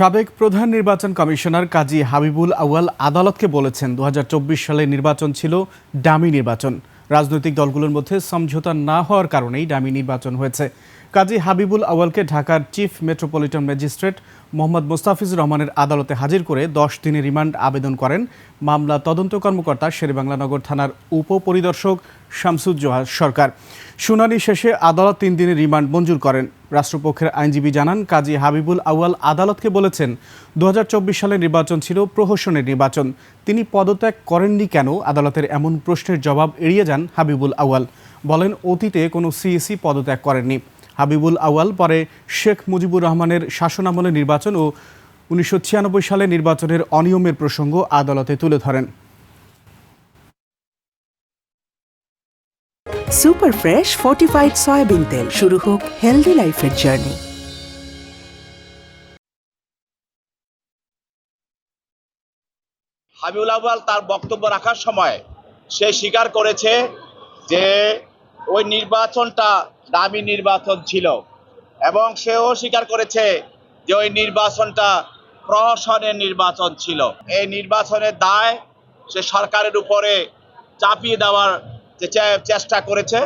সাবেক প্রধান নির্বাচন কমিশনার কাজী হাবিবুল আউয়াল আদালতকে বলেছেন ২০২৪ সালে নির্বাচন ছিল ডামি নির্বাচন। রাজনৈতিক দলগুলোর মধ্যে সমঝোতা না হওয়ার কারণেই ডামি নির্বাচন হয়েছে। কাজী হাবিবুল আউয়ালকে ঢাকার chief metropolitan magistrate Mohammad Mostafizur রহমানের আদালতে হাজির করে ১০ দিনের রিমান্ড আবেদন করেন মামলা তদন্ত কর্মকর্তা শেরেবাংলা নগর থানার উপপরিদর্শক শামসুজ্জোহা সরকার। শুনানি শেষে আদালত ৩ দিনের রিমান্ড মঞ্জুর করেন। রাষ্ট্রপক্ষের আইনজীবী জানান, কাজী হাবিবুল আউয়াল আদালতকে বলেছেন ২০২৪ সালের নির্বাচন ছিল প্রহসনের নির্বাচন। তিনি পদত্যাগ করেননি কেন? আদালতের এমন প্রশ্নের জবাব এড়িয়ে যান হাবিবুল আউয়াল। বলেন, অতীতে কোনো সিইসি পদত্যাগ করেননি। হাবিবুল আউয়াল পরে শেখ মুজিবুর রহমানের শাসনামলে নির্বাচন ও ১৯৯৬ সালে নির্বাচনের অনিয়মের প্রসঙ্গ আদালতে তুলে ধরেন। সুপার ফ্রেশ ফর্টিফাইড সয়াবিন তেল, শুরু হোক হেলদি লাইফের জার্নি। হাবিবুল আউয়াল তার বক্তব্য রাখার সময় সে স্বীকার করেছে যে ওই নির্বাচনটা ডামি নির্বাচন ছিল, এবং সেও স্বীকার করেছে যে ওই নির্বাচনটা প্রহসনের নির্বাচন ছিল। এই নির্বাচনের দায় সে সরকারের উপরে চাপিয়ে দেওয়ার চেষ্টা করেছে।